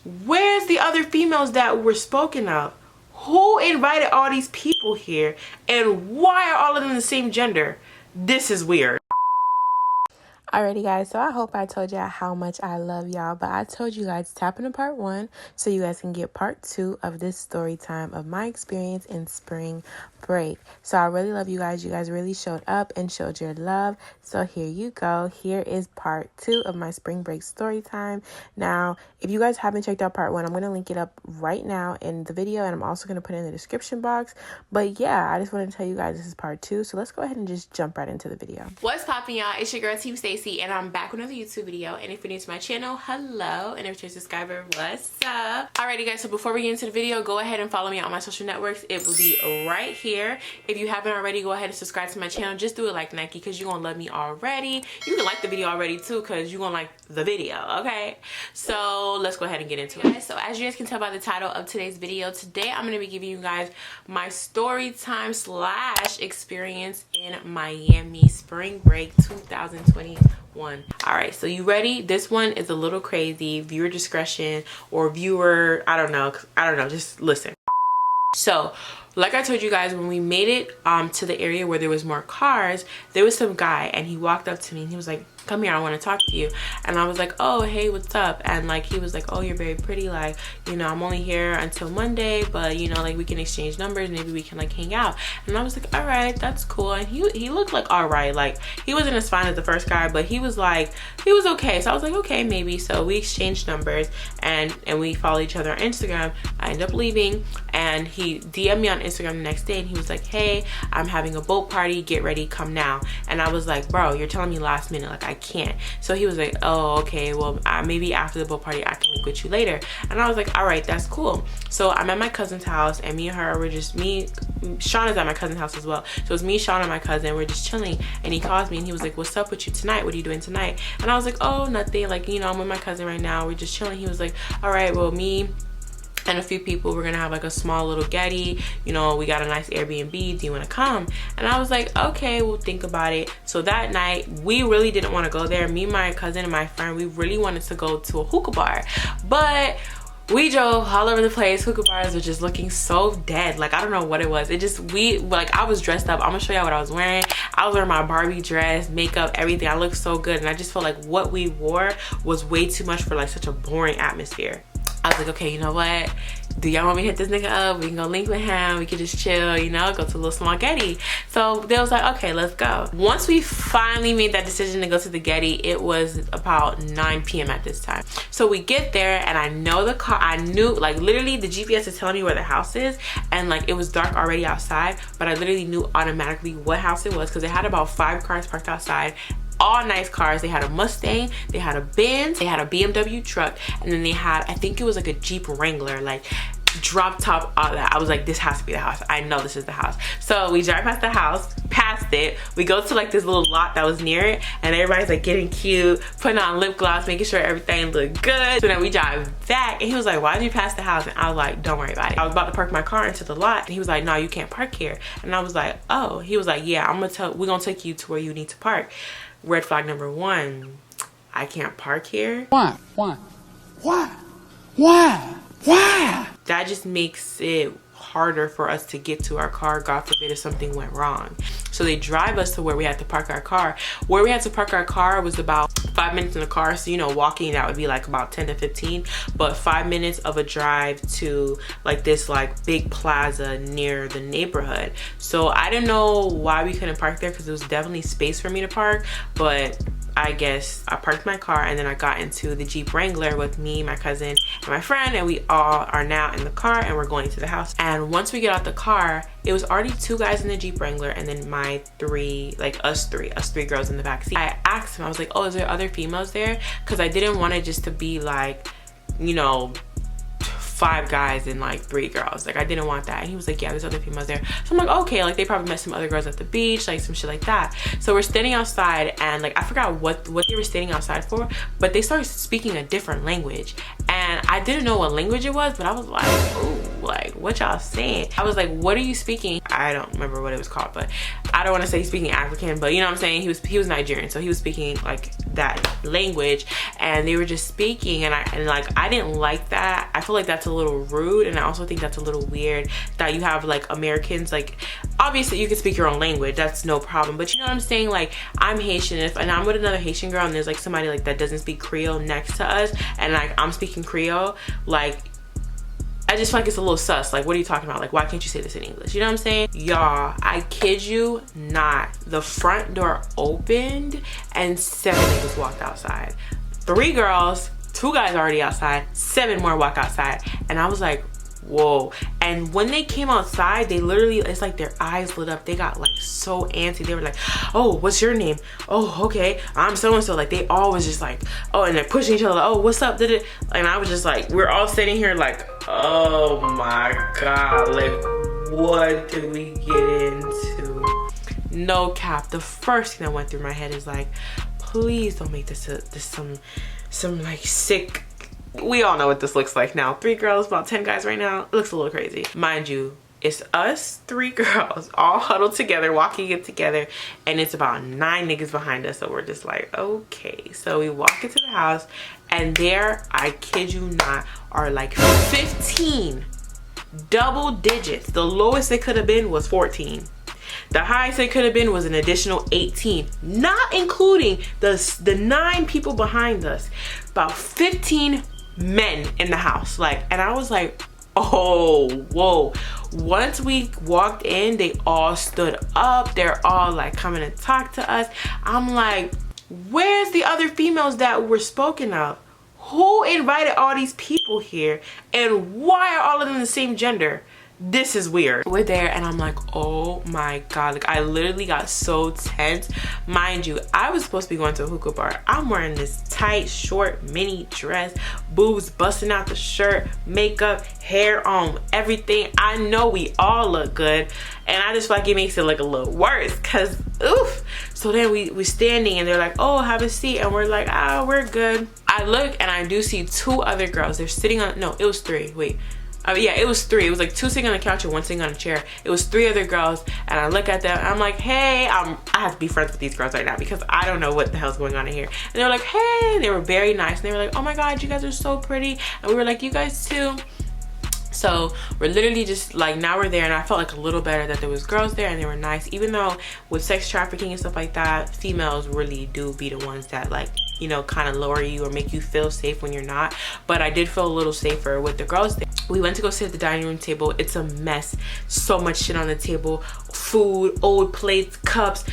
Where's the other females that were spoken of? Who invited all these people here? And why are all of them the same gender? This is weird. Alrighty guys, so I hope I told y'all how much I love y'all, but I told you guys tap into part 1 so you guys can get part 2 of this story time of my experience in spring break. So I really love you guys. You guys really showed up and showed your love. So here you go. Here is part 2 of my spring break story time. Now, if you guys haven't checked out part 1, I'm going to link it up right now in the video, and I'm also going to put it in the description box. But yeah, I just want to tell you guys this is part 2. So let's go ahead and just jump right into the video. What's poppin', y'all? It's your girl Team Stacy, and I'm back with another YouTube video. And if you're new to my channel, hello, and if you're a subscriber, what's up? Alrighty guys, so before we get into the video, go ahead and follow me on my social networks. It will be right here. If you haven't already, go ahead and subscribe to my channel. Just do it like Nike, because you're gonna love me already. You can like the video already too, because you're gonna like the video, okay? So let's go ahead and get into it. So as you guys can tell by the title of today's video, today I'm gonna be giving you guys my story time / experience in Miami spring break 2021. All right, so you ready? This one is a little crazy. Viewer discretion, or viewer, I don't know, just listen. So like I told you guys, when we made it to the area where there was more cars, there was some guy, and he walked up to me and he was like, come here, I want to talk to you. And I was like, oh, hey, what's up? And like, he was like, oh, you're very pretty, like, you know, I'm only here until Monday, but you know, like, we can exchange numbers, maybe we can like hang out. And I was like, all right, that's cool. And he looked like all right, like he wasn't as fine as the first guy, but he was like, he was okay. So I was like, okay, maybe. So we exchanged numbers, and we followed each other on Instagram. I ended up leaving, and he DM'd me on Instagram the next day, and he was like, hey, I'm having a boat party, get ready, come now. And I was like, bro, you're telling me last minute, like I can't. So he was like, oh, okay, well, maybe after the boat party I can link with you later. And I was like, all right, that's cool. So I'm at my cousin's house, and me and her were just, Sean is at my cousin's house as well, so it's me, Sean, and my cousin. We're just chilling, and he calls me and he was like, what's up with you tonight? What are you doing tonight? And I was like, oh, nothing, like, you know, I'm with my cousin right now, we're just chilling. He was like, all right, well, me and a few people, we're gonna have like a small little getty, you know, we got a nice Airbnb, do you want to come? And I was like, okay, we'll think about it. So that night we really didn't want to go there. Me, my cousin, and my friend, we really wanted to go to a hookah bar, but we drove all over the place. Hookah bars were just looking so dead. Like, I don't know what it was. It just, I was dressed up. I'm gonna show y'all what I was wearing. I was wearing my Barbie dress, makeup, everything. I looked so good, and I just felt like what we wore was way too much for like such a boring atmosphere. I was like, okay, you know what? Do y'all want me to hit this nigga up? We can go link with him. We can just chill, you know, go to a little small getty. So they was like, okay, let's go. Once we finally made that decision to go to the getty, it was about 9 p.m. at this time. So we get there, and I know the car. I knew, like, literally the GPS is telling me where the house is, and like it was dark already outside, but I literally knew automatically what house it was, because it had about 5 cars parked outside. All nice cars. They had a Mustang, they had a Benz, they had a BMW truck, and then they had, I think it was like a Jeep Wrangler, like drop top, all that. I was like, this has to be the house. I know this is the house. So we drive past the house, past it, we go to like this little lot that was near it, and everybody's like getting cute, putting on lip gloss, making sure everything looked good. So then we drive back, and he was like, why did you pass the house? And I was like, don't worry about it. I was about to park my car into the lot, and he was like, no, you can't park here. And I was like, oh. He was like, yeah, we're gonna take you to where you need to park. Red flag number 1, I can't park here. Why? That just makes it harder for us to get to our car, God forbid if something went wrong. So they drive us to where we had to park our car. Where we had to park our car was about 5 minutes in the car, so you know, walking that would be like about 10 to 15, but 5 minutes of a drive to like this like big plaza near the neighborhood. So I didn't know why we couldn't park there, because there was definitely space for me to park, but I guess I parked my car, and then I got into the Jeep Wrangler with me, my cousin, and my friend, and we all are now in the car, and we're going to the house. And once we get out the car, it was already 2 guys in the Jeep Wrangler, and then my 3, like us three girls in the back seat. I asked him, I was like, oh, is there other females there? Because I didn't want it just to be like, you know, 5 guys and like 3 girls. Like, I didn't want that. And he was like, yeah, there's other females there. So I'm like, okay, like they probably met some other girls at the beach, like some shit like that. So we're standing outside, and like I forgot what they were standing outside for, but they started speaking a different language, and I didn't know what language it was, but I was like, ooh, like what y'all saying? I was like, what are you speaking? I don't remember what it was called, but I don't want to say speaking African, but you know what I'm saying, he was Nigerian, so he was speaking like that language, and they were just speaking, and I didn't like that. I feel like that's a little rude, and I also think that's a little weird that you have like Americans, like obviously you can speak your own language, that's no problem, but you know what I'm saying, like I'm Haitian, and I'm with another Haitian girl, and there's like somebody like that doesn't speak Creole next to us, and like I'm speaking Creole, like I just feel like it's a little sus. Like, what are you talking about? Like, why can't you say this in English? You know what I'm saying? Y'all, I kid you not. The front door opened and 7 niggas walked outside. 3 girls, 2 guys already outside, 7 more walk outside. And I was like, whoa. And when they came outside, they literally, it's like their eyes lit up. They got like so antsy. They were like, oh, what's your name? Oh, okay, I'm so-and-so. Like they all was just like, oh, and they're pushing each other like, oh, what's up? And I was just like, we're all sitting here like, oh my God, like what did we get into? No cap. The first thing that went through my head is like, please don't make this some like sick. We all know what this looks like now. 3 girls, about 10 guys right now. It looks a little crazy. Mind you, it's us 3 girls all huddled together, walking it together, and it's about 9 niggas behind us. So we're just like, okay. So we walk into the house, and there, I kid you not, are like 15 double digits. The lowest it could have been was 14. The highest it could have been was an additional 18, not including the 9 people behind us. About 15 men in the house, like, and I was like, oh, whoa. Once we walked in, they all stood up. They're all like coming to talk to us. I'm like, where's the other females that were spoken of? Who invited all these people here, and why are all of them the same gender? This is weird. We're there, and I'm like, oh my God, like I literally got so tense. Mind you, I was supposed to be going to a hookah bar. I'm wearing this tight short mini dress, boobs busting out the shirt, makeup, hair on, everything. I know we all look good, and I just feel like it makes it look a little worse, because oof. So then we're standing, and they're like, oh, have a seat, and we're like, ah, we're good. I look, and I do see 2 other girls. They're sitting on, no, it was 3, wait. Yeah, it was 3. It was like 2 sitting on the couch and 1 sitting on a chair. It was 3 other girls, and I look at them and I'm like, hey, I have to be friends with these girls right now because I don't know what the hell's going on in here. And they were like, hey, and they were very nice, and they were like, oh my God, you guys are so pretty. And we were like, you guys too. So we're literally just like, now we're there, and I felt like a little better that there was girls there and they were nice, even though with sex trafficking and stuff like that, females really do be the ones that, like, you know, kind of lower you or make you feel safe when you're not. But I did feel a little safer with the girls there. We went to go sit at the dining room table. It's a mess. So much shit on the table. Food, old plates, cups,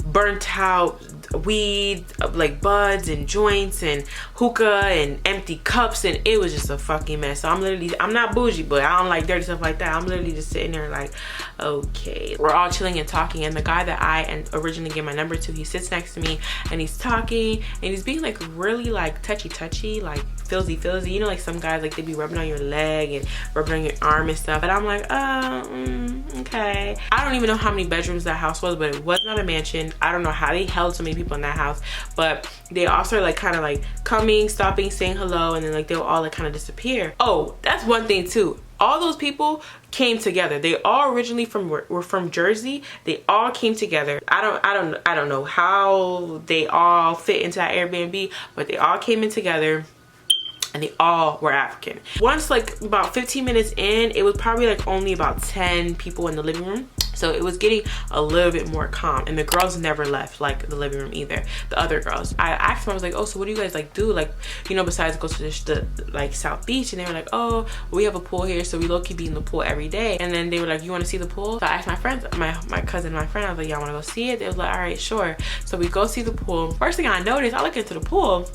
burnt out weed, like buds and joints and hookah and empty cups, and it was just a fucking mess. So I'm not bougie, but I don't like dirty stuff like that. I'm literally just sitting there like, okay. We're all chilling and talking, and the guy that I originally gave my number to, he sits next to me, and he's talking, and he's being like really like touchy, like feelsy. You know, like some guys, like they be rubbing on your leg and rubbing on your arm and stuff, and I'm like, okay. I don't even know how many bedrooms that house was, but it was not a mansion. I don't know how they held so many people in that house, but they also like kind of like coming, stopping, saying hello, and then like they'll all like kind of disappear. Oh, that's one thing too. All those people came together. They all originally were from Jersey. They all came together. I don't know how they all fit into that Airbnb, but they all came in together. And they all were African. Once like about 15 minutes in, it was probably like only about 10 people in the living room. So it was getting a little bit more calm, and the girls never left like the living room either. The other girls, I asked them, I was like, oh, so what do you guys like do, like, you know, besides go to the like South Beach? And they were like, oh, we have a pool here, so we low-key be in the pool every day. And then they were like, you want to see the pool? So I asked my friends, my cousin, my friend, I was like, y'all want to go see it? They was like, all right, sure. So we go see the pool. First thing I noticed, I look into the pool,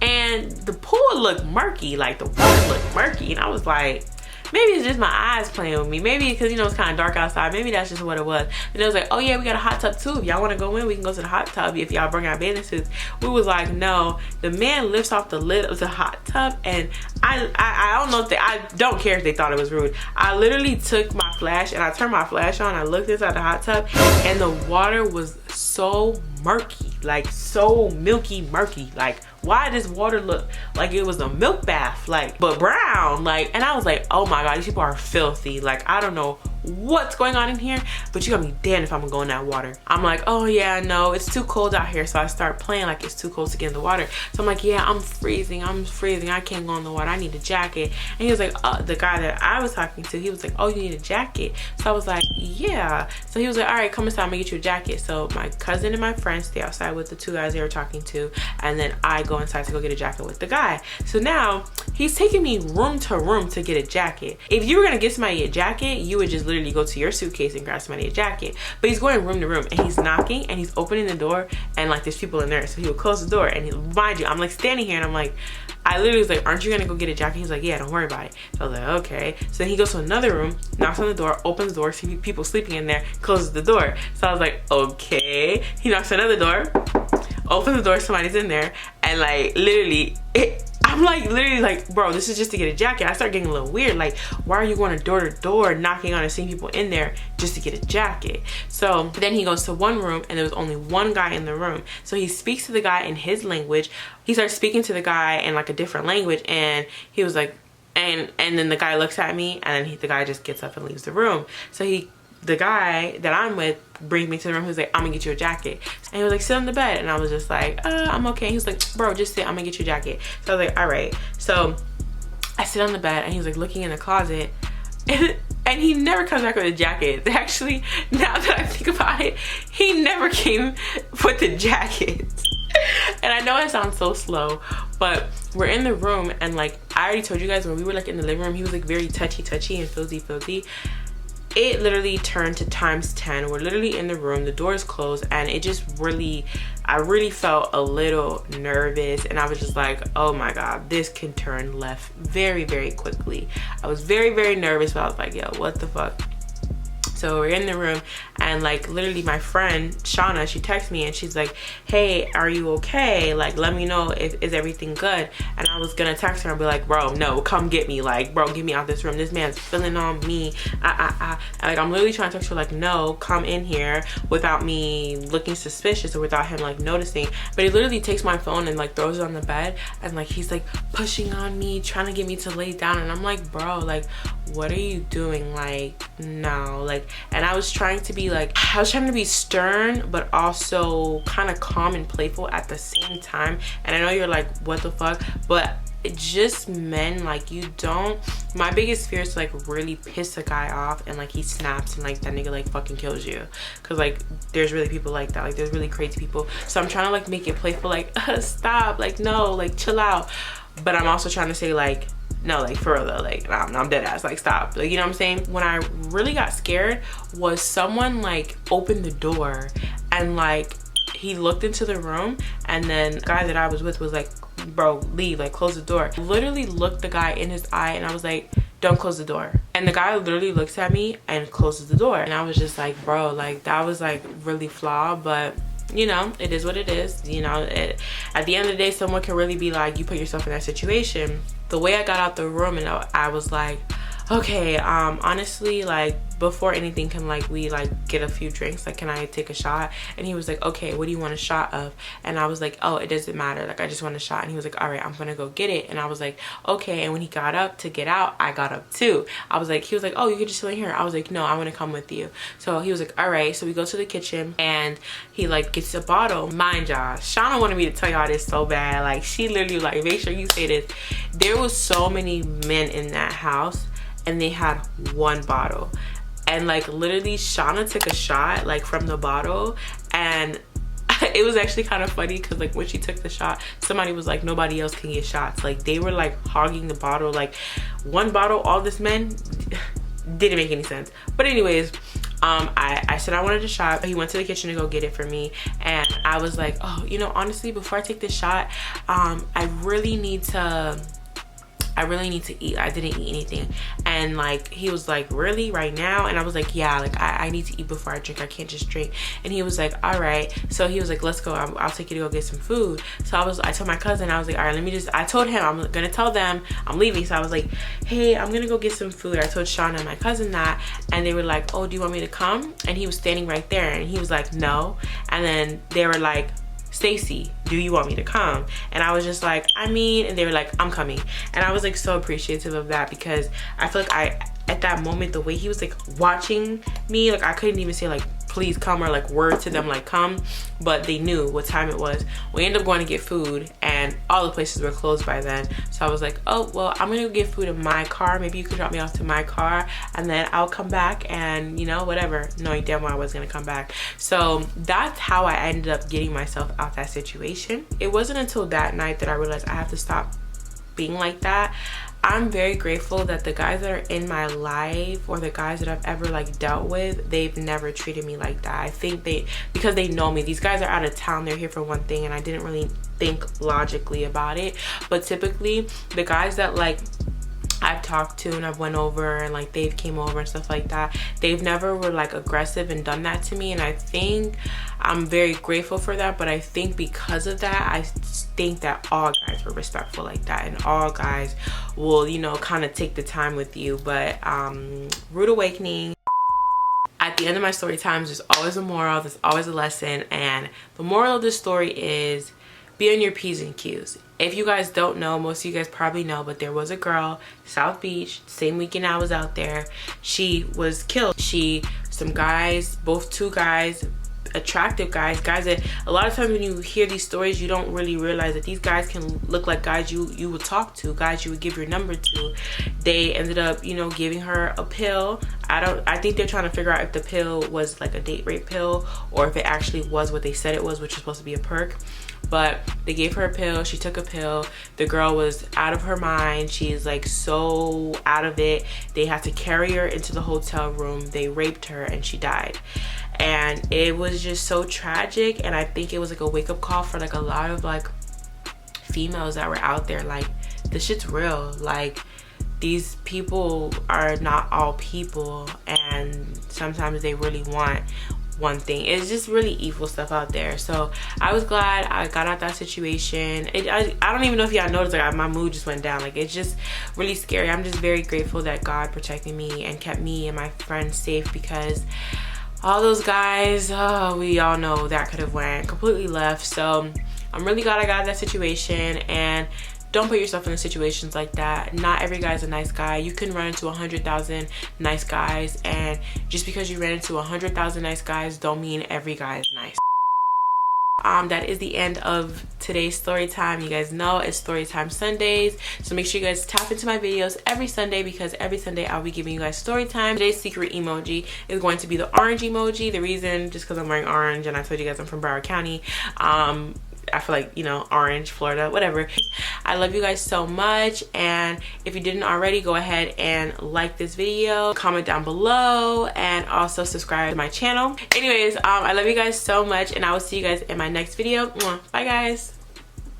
and the pool looked murky, like the water looked murky, and I was like, maybe it's just my eyes playing with me, maybe because, you know, it's kind of dark outside, maybe that's just what it was. And it was like, oh yeah, we got a hot tub too, if y'all want to go in, we can go to the hot tub if y'all bring our bathing suits. We was like, no. The man lifts off the lid of the hot tub, and I don't know if I don't care if they thought it was rude. I literally took my flash and I turned my flash on, I looked inside the hot tub, and the water was so murky, like so milky murky. Like, why does water look like it was a milk bath, like, but brown, like? And I was like, oh my God, these people are filthy. Like, I don't know what's going on in here, but you got me damned if I'm gonna go in that water. I'm like, oh yeah, no, it's too cold out here. So I start playing like it's too cold to get in the water. So I'm like, yeah, I'm freezing, I can't go in the water, I need a jacket. And he was like, the guy that I was talking to, he was like, oh, you need a jacket? So I was like, yeah. So he was like, all right, come inside, I'm gonna get you a jacket. So my cousin and my friend stay outside with the two guys they were talking to, and then I go inside to go get a jacket with the guy. So now he's taking me room to room to get a jacket. If you were gonna get somebody a jacket, you would just literally go to your suitcase and grab somebody a jacket. But he's going room to room, and he's knocking and he's opening the door, and like there's people in there. So he would close the door, and mind you, I'm like standing here and I'm like, I literally was like, aren't you gonna go get a jacket? He's like, yeah, don't worry about it. So I was like, okay. So then he goes to another room, knocks on the door, opens the door, see people sleeping in there, closes the door. So I was like, okay. He knocks on another door, opens the door, somebody's in there, and like literally I'm like literally like, bro, this is just to get a jacket. I start getting a little weird, like, why are you going door to door knocking on and seeing people in there just to get a jacket? So then he goes to one room, and there was only one guy in the room. So he speaks to the guy in his language. He starts speaking to the guy in like a different language, and he was like, and then the guy looks at me, and then the guy just gets up and leaves the room. So the guy that I'm with brings me to the room. He was like, I'm gonna get you a jacket. And he was like, sit on the bed. And I was just like, I'm okay. He was like, bro, just sit, I'm gonna get you a jacket. So I was like, all right. So I sit on the bed, and he was like looking in the closet, and he never comes back with a jacket. Actually, now that I think about it, he never came with the jacket. And I know it sounds so slow, but we're in the room, and like I already told you guys, when we were like in the living room, he was like very touchy and filthy. It literally turned to times 10. We're literally in the room, the door is closed, and it just really, I really felt a little nervous, and I was just like, oh my god, this can turn left very, very quickly. I was very, very nervous, but I was like, yo, what the fuck? So we're in the room, and like literally my friend Shauna, she texts me and she's like, hey, are you okay? Like, let me know if is everything good. And I was gonna text her and be like, bro, no, come get me. Like, bro, get me out this room. This man's feeling on me. Like, I'm literally trying to text her like, no, come in here, without me looking suspicious or without him like noticing. But he literally takes my phone and like throws it on the bed, and like he's like pushing on me, trying to get me to lay down. And I'm like, bro, like, what are you doing? Like, no. Like, and I was trying to be like, I was trying to be stern but also kind of calm and playful at the same time. And I know you're like, what the fuck? But just men, like, you don't, my biggest fear is to like really piss a guy off and like he snaps and like that nigga like fucking kills you. Because like there's really people like that, like there's really crazy people. So I'm trying to like make it playful, like stop, like no, like chill out. But I'm also trying to say like, no, like for real though, like I'm dead ass, like stop, like, you know what I'm saying? When I really got scared was someone like opened the door, and like he looked into the room, and then the guy that I was with was like, bro, leave, like close the door. Literally looked the guy in his eye, and I was like, don't close the door. And the guy literally looks at me and closes the door, and I was just like, bro, like that was like really flawed. But you know, it is what it is. You know, at the end of the day, someone can really be like, you put yourself in that situation. The way I got out the room, and I was like, okay, honestly, like before anything, can like we like get a few drinks, like can I take a shot? And he was like, okay, what do you want a shot of? And I was like, oh, it doesn't matter, like I just want a shot. And he was like, all right, I'm gonna go get it. And I was like, okay. And when he got up to get out, I got up too. I was like, he was like, oh, you could just chill in here. I was like, no, I want to come with you. So he was like, all right. So we go to the kitchen, and he like gets a bottle. Mind y'all, Shauna wanted me to tell y'all this so bad. Like she literally was like, make sure you say this. There was so many men in that house, and they had one bottle. And like literally Shauna took a shot like from the bottle, and it was actually kind of funny because like when she took the shot, somebody was like, nobody else can get shots. Like they were like hogging the bottle, like one bottle, all this men. Didn't make any sense. But anyways, I said I wanted a shot. He went to the kitchen to go get it for me, and I was like, oh, you know, honestly, before I take this shot, I really need to eat. I didn't eat anything. And like he was like, really, right now? And I was like, yeah, like I need to eat before I drink. I can't just drink. And he was like, all right. So he was like, let's go, I'll take you to go get some food. So I told my cousin, I was like, all right, I told him I'm gonna tell them I'm leaving. So I was like, hey, I'm gonna go get some food. I told Shauna and my cousin that, and they were like, oh, do you want me to come? And he was standing right there, and he was like, no. And then they were like, Stacy, do you want me to come? And I was just like, I mean, and they were like, I'm coming. And I was like so appreciative of that, because I feel like at that moment, the way he was like watching me, like I couldn't even say like please come or like word to them like come, but they knew what time it was. We ended up going to get food and all the places were closed by then, so I was like, oh well, I'm gonna go get food in my car, maybe you could drop me off to my car and then I'll come back, and you know, whatever, knowing damn well I was gonna come back. So that's how I ended up getting myself out that situation. It wasn't until that night that I realized I have to stop being like that. I'm very grateful that the guys that are in my life, or the guys that I've ever like dealt with, they've never treated me like that. I think because they know me. These guys are out of town, they're here for one thing, and I didn't really think logically about it. But typically the guys that like I've talked to and I've went over and like they've came over and stuff like that, they've never were like aggressive and done that to me, and I think I'm very grateful for that. But I think because of that, I think that all guys were respectful like that, and all guys will, you know, kind of take the time with you. But rude awakening. At the end of my story times, there's always a moral, there's always a lesson, and the moral of this story is be on your P's and Q's. If you guys don't know, most of you guys probably know, but there was a girl, South Beach, same weekend I was out there, she was killed. Some guys, both two guys, attractive guys that a lot of times when you hear these stories, you don't really realize that these guys can look like guys you would talk to, guys you would give your number to. They ended up, you know, giving her a pill. I think they're trying to figure out if the pill was like a date rape pill or if it actually was what they said it was, which was supposed to be a perk. But they gave her a pill, she took a pill, the girl was out of her mind, she's like so out of it. They had to carry her into the hotel room, they raped her, and she died. And it was just so tragic, and I think it was like a wake-up call for like a lot of like females that were out there, like this shit's real. Like these people are not all people, and sometimes they really want one thing. It's just really evil stuff out there. So I was glad I got out that situation. I don't even know if y'all noticed, like my mood just went down. Like it's just really scary. I'm just very grateful that God protected me and kept me and my friends safe, because all those guys, we all know that could have went completely left. So I'm really glad I got out of that situation, and don't put yourself in situations like that. Not every guy's a nice guy. You can run into 100,000 nice guys, and just because you ran into 100,000 nice guys don't mean every guy is nice. That is the end of today's story time. You guys know it's story time Sundays, so make sure you guys tap into my videos every Sunday, because every Sunday I'll be giving you guys story time. Today's secret emoji is going to be the orange emoji. The reason, just because I'm wearing orange, and I told you guys I'm from Broward County, I feel like, you know, orange, Florida, whatever. I love you guys so much, and if you didn't already, go ahead and like this video, comment down below, and also subscribe to my channel. Anyways, I love you guys so much, and I will see you guys in my next video. Bye guys.